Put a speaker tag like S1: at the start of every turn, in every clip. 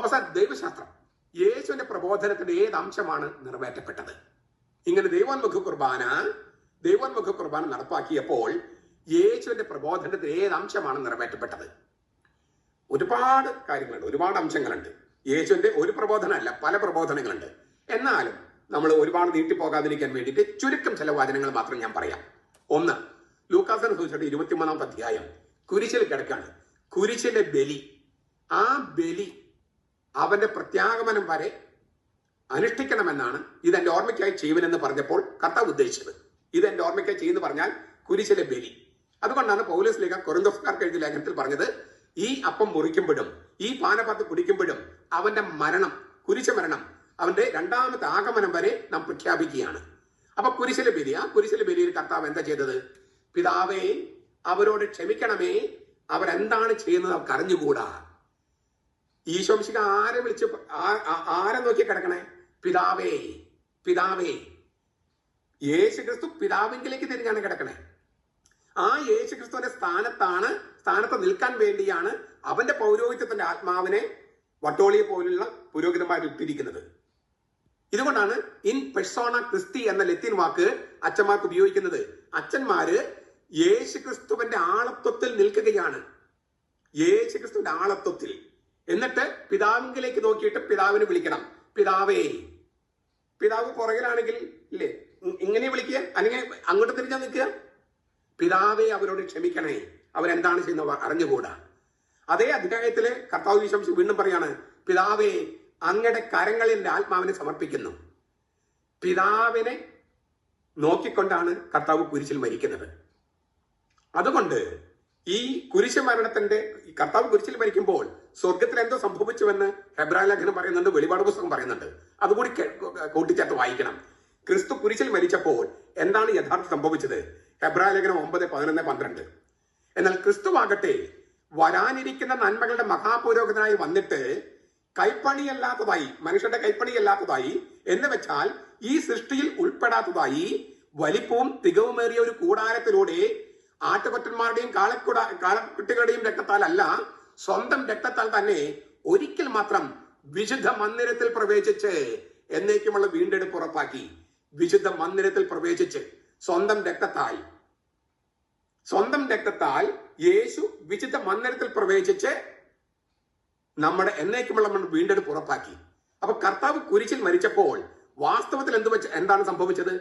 S1: അവസാനം ദൈവശാസ്ത്രം, യേശുവിന്റെ പ്രബോധനത്തിന്റെ ഏത് അംശമാണ് നിറവേറ്റപ്പെട്ടത്? ഇങ്ങനെ ദൈവോന്മുഖ കുർബാന നടപ്പാക്കിയപ്പോൾ യേശുവിന്റെ പ്രബോധനത്തിന്റെ ഏത് അംശമാണ് നിറവേറ്റപ്പെട്ടത്? ഒരുപാട് കാര്യങ്ങളുണ്ട്, ഒരുപാട് അംശങ്ങളുണ്ട്. യേശുവിന്റെ ഒരു പ്രബോധനമല്ല, പല പ്രബോധനങ്ങളുണ്ട്. എന്നാലും നമ്മൾ ഒരുപാട് നീട്ടിപ്പോകാതിരിക്കാൻ വേണ്ടിയിട്ട് ചുരുക്കം ചില വചനങ്ങൾ മാത്രം ഞാൻ പറയാം. ഒന്ന്, ലൂക്കാസിന്റെ സുവിശേഷം 23-ാം അധ്യായം. കുരിശിൽ കിടക്കാണ്. കുരിശിലെ ബലി, ആ ബലി അവന്റെ പ്രത്യാഗമനം വരെ അനുഷ്ഠിക്കണമെന്നാണ് ഇതെന്റെ ഓർമ്മയ്ക്കായി ചെയ്യുവനെന്ന് പറഞ്ഞപ്പോൾ കർത്താവ് ഉദ്ദേശിച്ചത്. ഇതെന്റെ ഓർമ്മയ്ക്കായി ചെയ്യുന്നു പറഞ്ഞാൽ കുരിശിലെ ബലി. അതുകൊണ്ടാണ് പൗലോസ് ലേഖ കൊരിന്തോസ്യർക്ക് എഴുതിയ ലേഖനത്തിൽ പറഞ്ഞത്, ഈ അപ്പം മുറിക്കുമ്പോഴും ഈ പാനപാത്രം കുടിക്കുമ്പോഴും അവന്റെ മരണം, കുരിശ മരണം, അവന്റെ രണ്ടാമത്തെ ആഗമനം വരെ നാം പ്രഖ്യാപിക്കുകയാണ്. അപ്പൊ കുരിശിലെ ബലി, ആ കുരിശിലെ ബലിയിൽ കർത്താവ് എന്താ ചെയ്തത്? പിതാവേ, അവരോട് ക്ഷമിക്കണമേ, അവരെന്താണ് ചെയ്യുന്നത് അവർക്ക് അറിഞ്ഞുകൂടാ. ഈശോ മിശിഹ ആരെ വിളിച്ച് ആരെ നോക്കി കിടക്കണേ? പിതാവേ, പിതാവേ. യേശു ക്രിസ്തു പിതാവിങ്കിലേക്ക് തിരിഞ്ഞാണ് കിടക്കണേ. ആ യേശു ക്രിസ്തുവിന്റെ സ്ഥാനത്ത് നിൽക്കാൻ വേണ്ടിയാണ് അവന്റെ പൗരോഹിത്യത്തിന്റെ ആത്മാവിനെ വട്ടോളിയെ പോലുള്ള പുരോഹിതന്മാർ ഇട്ടിരിക്കുന്നത്. ഇതുകൊണ്ടാണ് ഇൻ പെർസോണ ക്രിസ്തി എന്ന ലത്തീൻ വാക്ക് അച്ഛന്മാർക്ക് ഉപയോഗിക്കുന്നത്. അച്ഛന്മാര് യേശു ക്രിസ്തുവിന്റെ ആളത്വത്തിൽ നിൽക്കുകയാണ്, യേശു ക്രിസ്തുവിന്റെ ആളത്വത്തിൽ. എന്നിട്ട് പിതാവിങ്കിലേക്ക് നോക്കിയിട്ട് പിതാവിനെ വിളിക്കണം, പിതാവേ. പിതാവ് പുറകിലാണെങ്കിൽ ഇല്ലേ ഇങ്ങനെ വിളിക്കുക, അല്ലെങ്കിൽ അങ്ങോട്ട് തിരിഞ്ഞാൽ നിൽക്കുക. പിതാവേ, അവരോട് ക്ഷമിക്കണേ, അവരെന്താണ് ചെയ്യുന്നത് അറിഞ്ഞുകൂടാ. അതേ അധ്യായത്തില് കർത്താവ് ഈശോ വീണ്ടും പറയാണ്, പിതാവേ, അങ്ങയുടെ കരങ്ങളിൽ എൻ്റെ ആത്മാവിനെ സമർപ്പിക്കുന്നു. പിതാവിനെ നോക്കിക്കൊണ്ടാണ് കർത്താവ് കുരിശിൽ മരിക്കുന്നത്. അതുകൊണ്ട് ഈ കുരിശ് മരണത്തിന്റെ കർത്താവ് കുരിശിൽ മരിക്കുമ്പോൾ സ്വർഗത്തിൽ എന്തോ സംഭവിച്ചുവെന്ന് ഹെബ്രായ ലേഖനം പറയുന്നുണ്ട്, വെളിപാട് പുസ്തകം പറയുന്നുണ്ട്. അതുകൂടി കൂട്ടിച്ചേർത്ത് വായിക്കണം. ക്രിസ്തു കുരിശിൽ മരിച്ചപ്പോൾ എന്താണ് യഥാർത്ഥം സംഭവിച്ചത്? ഹെബ്രായ ലേഖനം 9, 11, 12. എന്നാൽ ക്രിസ്തുവാകട്ടെ വരാനിരിക്കുന്ന നന്മകളുടെ മഹാപുരോഹിതനായി വന്നിട്ട് കൈപ്പണിയല്ലാത്തതായി, മനുഷ്യന്റെ കൈപ്പണിയല്ലാത്തതായി എന്ന് വെച്ചാൽ ഈ സൃഷ്ടിയിൽ ഉൾപ്പെടാത്തതായി വലിപ്പവും തികവുമേറിയ ഒരു കൂടാരത്തിലൂടെ ആട്ടുകൊറ്റന്മാരുടെയും കാളക്കുട്ടികളുടെയും രക്തത്താൽ അല്ല, സ്വന്തം രക്തത്താൽ തന്നെ ഒരിക്കൽ മാത്രം വിശുദ്ധ മന്ദിരത്തിൽ പ്രവേശിച്ച് എന്നേക്കുമുള്ള വീണ്ടെടുപ്പ് ഉറപ്പാക്കി. വിശുദ്ധ മന്ദിരത്തിൽ പ്രവേശിച്ച് സ്വന്തം രക്തത്താൽ യേശു വിശുദ്ധ മന്ദിരത്തിൽ പ്രവേശിച്ച് നമ്മുടെ എന്നേക്കുമുള്ള വീണ്ടെടുപ്പ് ഉറപ്പാക്കി. അപ്പൊ കർത്താവ് കുരിശിൽ മരിച്ചപ്പോൾ വാസ്തവത്തിൽ എന്താണ് സംഭവിച്ചത്?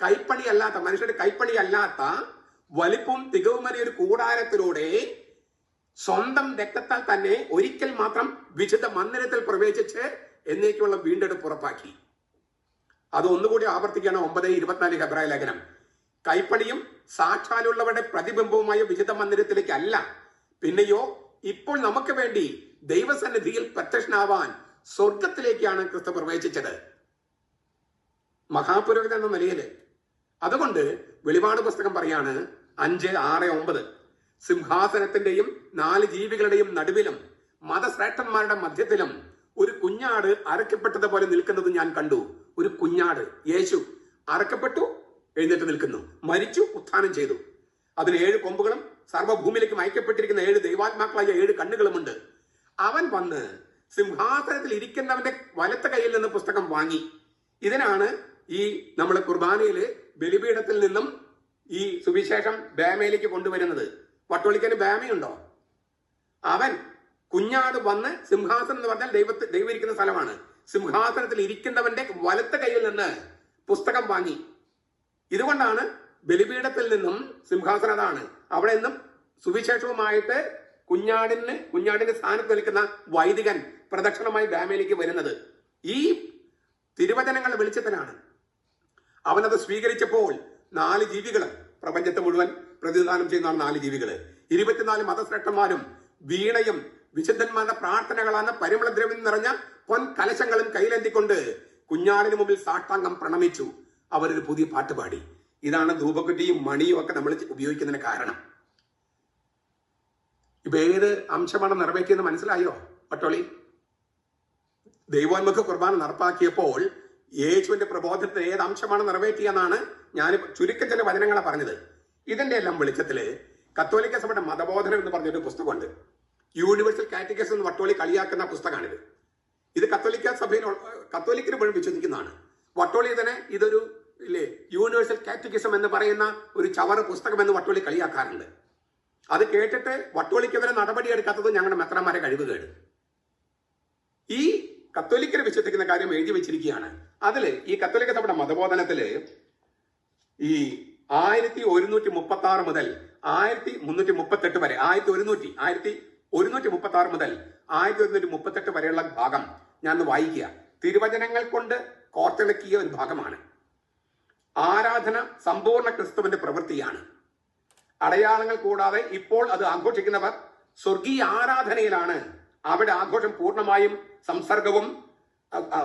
S1: കൈപ്പണിയല്ലാത്ത, മനുഷ്യരുടെ കൈപ്പണിയല്ലാത്ത വലിപ്പവും തികവുമേറിയ ഒരു കൂടാരത്തിലൂടെ സ്വന്തം രക്തത്താൽ തന്നെ ഒരിക്കൽ മാത്രം വിശുദ്ധ മന്ദിരത്തിൽ പ്രവേശിച്ച് എന്നേക്കുള്ള വീണ്ടെടുപ്പ് ഉറപ്പാക്കി. അത് ഒന്നുകൂടി ആവർത്തിക്കുകയാണ് 9:24 ഹെബ്രായ ലേഖനം. കൈപ്പണിയും സാക്ഷാലുള്ളവരുടെ പ്രതിബിംബവുമായ വിശുദ്ധ മന്ദിരത്തിലേക്ക് അല്ല, പിന്നെയോ ഇപ്പോൾ നമുക്ക് വേണ്ടി ദൈവസന്നിധിയിൽ പ്രത്യക്ഷനാവാൻ സ്വർഗത്തിലേക്കാണ് ക്രിസ്തു പ്രവേശിച്ചത്, മഹാപുരോഹിതൻ എന്ന നിലയില്. അതുകൊണ്ട് വെളിപാട് പുസ്തകം പറയാണ് 5, 6, 9, സിംഹാസനത്തിന്റെയും 4 ജീവികളുടെയും നടുവിലും മതശ്രേഷ്ഠന്മാരുടെ മധ്യത്തിലും ഒരു കുഞ്ഞാട് അറക്കപ്പെട്ടതുപോലെ നിൽക്കുന്നത് ഞാൻ കണ്ടു. ഒരു കുഞ്ഞാട്, യേശു അറക്കപ്പെട്ടു, എഴുന്നേറ്റ് നിൽക്കുന്നു, മരിച്ചു, ഉത്ഥാനം ചെയ്തു. അതിന് 7 കൊമ്പുകളും സർവ്വഭൂമിയിലേക്ക് അയക്കപ്പെട്ടിരിക്കുന്ന 7 ദൈവാത്മാക്കളായ 7 കണ്ണുകളുമുണ്ട്. അവൻ വന്ന് സിംഹാസനത്തിൽ ഇരിക്കുന്നവന്റെ വലത്തെ കയ്യിൽ നിന്ന് പുസ്തകം വാങ്ങി. ഇതിനാണ് ഈ നമ്മളെ കുർബാനയില് ബലിപീഠത്തിൽ നിന്നും ഈ സുവിശേഷം ബേമയിലേക്ക് കൊണ്ടുവരുന്നത്. വട്ടോളിക്കന് ബേമയുണ്ടോ? അവൻ കുഞ്ഞാട് വന്ന് സിംഹാസനം എന്ന് പറഞ്ഞാൽ ദൈവം ഇരിക്കുന്ന സ്ഥലമാണ്. സിംഹാസനത്തിൽ ഇരിക്കുന്നവന്റെ വലത്തെ കയ്യിൽ നിന്ന് പുസ്തകം വാങ്ങി. ഇതുകൊണ്ടാണ് ബലിപീഠത്തിൽ നിന്നും സിംഹാസനതാണ് അവിടെ നിന്നും സുവിശേഷവുമായിട്ട് കുഞ്ഞാടിന്റെ സ്ഥാനത്ത് നിൽക്കുന്ന വൈദികൻ പ്രദക്ഷിണമായി ബേമയിലേക്ക് വരുന്നത്. ഈ തിരുവചനങ്ങളുടെ വെളിച്ചത്തിലാണ്. അവനത് സ്വീകരിച്ചപ്പോൾ 4 ജീവികൾ, പ്രപഞ്ചത്തെ മുഴുവൻ പ്രതിനിധാനം ചെയ്യുന്ന 4 ജീവികൾ, 24 മതശ്രേഷ്ഠന്മാരും വീണയും വിശുദ്ധന്മാരുടെ പ്രാർത്ഥനകളാണ് പരിമളദ്രവ്യം നിറഞ്ഞ പൊൻ കലശങ്ങളും കയ്യിലെന്തിക്കൊണ്ട് കുഞ്ഞാടിന് മുമ്പിൽ സാഷ്ടാംഗം പ്രണമിച്ചു. അവരൊരു പുതിയ പാട്ട് പാടി. ഇതാണ് ധൂപക്കുറ്റിയും മണിയും ഒക്കെ നമ്മൾ ഉപയോഗിക്കുന്നതിന് കാരണം. ഇപ്പൊ ഏത് അംശമാണ് നിറവേറ്റിയെന്ന് മനസ്സിലായോ പട്ടോളി? ദൈവോന്മുഖ കുർബാന നടപ്പാക്കിയപ്പോൾ യേശുവിന്റെ പ്രബോധനത്തിന് ഏത് അംശമാണ് നിറവേറ്റിയെന്നാണ് ഞാൻ ചുരുക്കം ചില വചനങ്ങളെ പറഞ്ഞത്. ഇതിന്റെ എല്ലാം വെളിച്ചത്തില് കത്തോലിക്ക സഭയുടെ മതബോധനം എന്ന് പറഞ്ഞൊരു പുസ്തകമുണ്ട്. യൂണിവേഴ്സൽ കാറ്റഗിസം എന്ന് വട്ടോളി കളിയാക്കുന്ന പുസ്തകമാണിത്. ഇത് കത്തോലിക്കര് മുഴുവൻ വിശ്വസിക്കുന്നതാണ്. വട്ടോളി തന്നെ ഇതൊരു യൂണിവേഴ്സൽ കാറ്റഗിസം എന്ന് പറയുന്ന ഒരു ചവറ് പുസ്തകം എന്ന് വട്ടോളി കളിയാക്കാറുണ്ട്. അത് കേട്ടിട്ട് വട്ടോളിക്കെതിരെ നടപടി എടുക്കാത്തത് ഞങ്ങളുടെ മെത്രാന്മാരെ കഴിവുകേട്. ഈ കത്തോലിക്കര് വിശ്വസിക്കുന്ന കാര്യം എഴുതി വെച്ചിരിക്കുകയാണ്. അതില് ഈ കത്തോലിക്ക സഭയുടെ മതബോധനത്തില് ഈ 1136 മുതൽ 1338 വരെ 1136 മുതൽ 1138 വരെയുള്ള ഭാഗം ഞാൻ വായിക്കുക. തിരുവചനങ്ങൾ കൊണ്ട് കോർത്തിണക്കിയ ഒരു ഭാഗമാണ്. ആരാധന സമ്പൂർണ്ണ ക്രിസ്തുവിന്റെ പ്രവൃത്തിയാണ്. അടയാളങ്ങൾ കൂടാതെ ഇപ്പോൾ അത് ആഘോഷിക്കുന്നവർ സ്വർഗീയ ആരാധനയിലാണ്. അവിടെ ആഘോഷം പൂർണ്ണമായും സംസർഗവും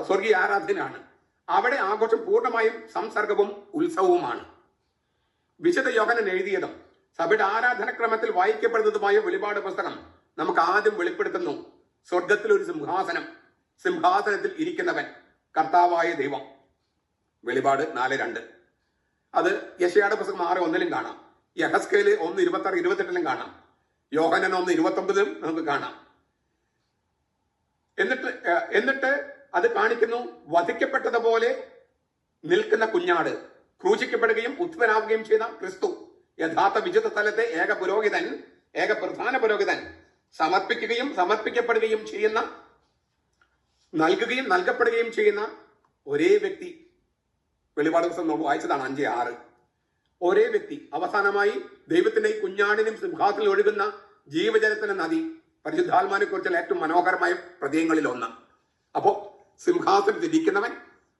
S1: സ്വർഗീയ ആരാധനയാണ്. അവിടെ ആഘോഷം പൂർണ്ണമായും സംസർഗവും ഉത്സവവുമാണ്. വിശുദ്ധ യോഹന്നാൻ എഴുതിയതും സഭയുടെ ആരാധനക്രമത്തിൽ വായിക്കപ്പെടുന്നതുമായ വെളിപാട് പുസ്തകം നമുക്ക് ആദ്യം വെളിപ്പെടുത്തുന്നു. സ്വർഗത്തിൽ ഒരു സിംഹാസനം, സിംഹാസനത്തിൽ ഇരിക്കുന്നവൻ കർത്താവായ ദൈവം. വെളിപാട് 4:2. അത് യെശയ്യായുടെ പുസ്തകം 6:1 കാണാം. യഹസ്കേല് 1:26-28 കാണാം. യോഹന്നാൻ 1:29 നമുക്ക് കാണാം. എന്നിട്ട് അത് കാണിക്കുന്നു. വധിക്കപ്പെട്ടതുപോലെ നിൽക്കുന്ന കുഞ്ഞാട്, ക്രൂശിക്കപ്പെടുകയും ഉത്ഥിതനാവുകയും ചെയ്ത ക്രിസ്തു, യഥാർത്ഥ വിശുദ്ധ സ്ഥലത്തെ ഏക പ്രധാന പുരോഹിതൻ, സമർപ്പിക്കപ്പെടുകയും ചെയ്യുന്ന, നൽകപ്പെടുകയും ചെയ്യുന്ന ഒരേ വ്യക്തി. വെളിപാട് പുസ്തകം നമ്മൾ വായിച്ചതാണ് 5:6. ഒരേ വ്യക്തി. അവസാനമായി ദൈവത്തിന്റെ ഈ കുഞ്ഞാടിനും സിംഹാസനത്തിൽ ഒഴുകുന്ന ജീവജലത്തിന്റെ നദി, പരിശുദ്ധാത്മാവിനെ കുറിച്ചുള്ള ഏറ്റവും മനോഹരമായ പ്രതീകങ്ങളിൽ ഒന്ന്. അപ്പോ സിംഹാസനത്തിൽ ഇരിക്കുന്നവൻ,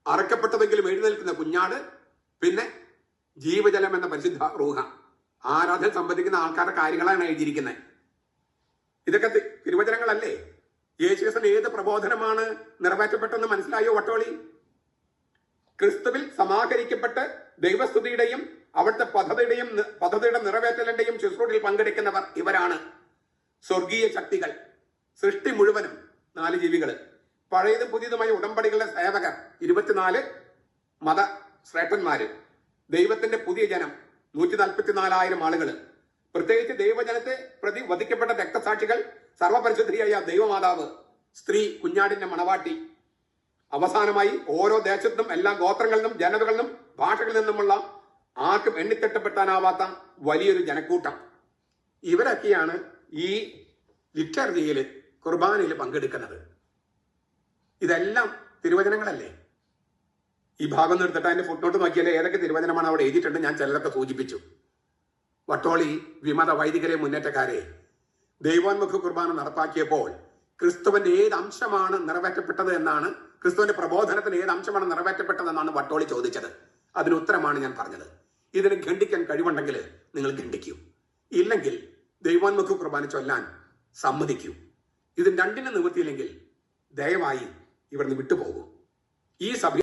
S1: അറക്കപ്പെട്ടതെങ്കിലും എഴുന്നേൽക്കുന്ന കുഞ്ഞാട്, പിന്നെ ജീവജലം എന്ന പരിശുദ്ധ റൂഹ. ആരാധന സംബന്ധിക്കുന്ന ആൾക്കാരുടെ കാര്യങ്ങളാണ് എഴുതിയിരിക്കുന്നത്. ഇതൊക്കെ തിരുവചനങ്ങളല്ലേ? യേശുക്രിസ്തുവിന്റെ ഏത് പ്രബോധനമാണ് നിറവേറ്റപ്പെട്ടെന്ന് മനസ്സിലായോ വട്ടോളി? ക്രിസ്തുവിൽ സമാഹരിക്കപ്പെട്ട് ദൈവസ്തുതിയുടെയും അവിടുത്തെ പദ്ധതിയുടെ നിറവേറ്റലിന്റെയും ശുശ്രൂഷയിൽ പങ്കെടുക്കുന്നവർ ഇവരാണ്. സ്വർഗീയ ശക്തികൾ, സൃഷ്ടി മുഴുവനും, 4 ജീവികള്, പഴയതും പുതിയതുമായ ഉടമ്പടികളുടെ സേവകർ 24 മത ശ്രേഷ്ഠന്മാര്, ദൈവത്തിന്റെ പുതിയ ജനം 144,000 ആളുകള്, പ്രത്യേകിച്ച് ദൈവജനത്തെ പ്രതി വധിക്കപ്പെട്ട രക്തസാക്ഷികൾ, സർവപരിശുദ്ധിയായ ദൈവമാതാവ്, സ്ത്രീ, കുഞ്ഞാടിന്റെ മണവാട്ടി, അവസാനമായി ഓരോ ദേശത്തും എല്ലാ ഗോത്രങ്ങളിൽ നിന്നും ജനതകളിൽ നിന്നും ഭാഷകളിൽ നിന്നുമുള്ള ആർക്കും എണ്ണിത്തട്ടപ്പെട്ടാനാവാത്ത വലിയൊരു ജനക്കൂട്ടം. ഇവരൊക്കെയാണ് ഈ ലിറ്റർജിയിൽ, കുർബാനയിൽ പങ്കെടുക്കുന്നത്. ഇതെല്ലാം തിരുവചനങ്ങളല്ലേ? ഈ ഭാഗം എടുത്തിട്ട് അതിന്റെ ഫുട്നോട്ട് നോക്കിയാലേ ഏതൊക്കെ തിരുവചനമാണ് അവിടെ എഴുതിയിട്ടുണ്ട്. ഞാൻ ചിലതൊക്കെ സൂചിപ്പിച്ചു. വട്ടോളി വിമത വൈദികരെ, മുന്നേറ്റക്കാരെ, ദൈവോന്മുഖ കുർബാന നടപ്പാക്കിയപ്പോൾ ക്രിസ്തുവിന്റെ ഏത് അംശമാണ് നിറവേറ്റപ്പെട്ടത് എന്നാണ്, ക്രിസ്തുവിന്റെ പ്രബോധനത്തിന് ഏത് അംശമാണ് നിറവേറ്റപ്പെട്ടതെന്നാണ് വട്ടോളി ചോദിച്ചത്. അതിന് ഉത്തരമാണ് ഞാൻ പറഞ്ഞത്. ഇതിന് ഖണ്ഡിക്കാൻ കഴിവുണ്ടെങ്കിൽ നിങ്ങൾ ഖണ്ഡിക്കൂ, ഇല്ലെങ്കിൽ ദൈവോന്മുഖ കുർബാന ചൊല്ലാൻ സമ്മതിക്കൂ. ഇത് രണ്ടിനും നിവൃത്തിയില്ലെങ്കിൽ ദയവായി ഇവിടുന്ന് വിട്ടുപോകൂ. ഈ സഭ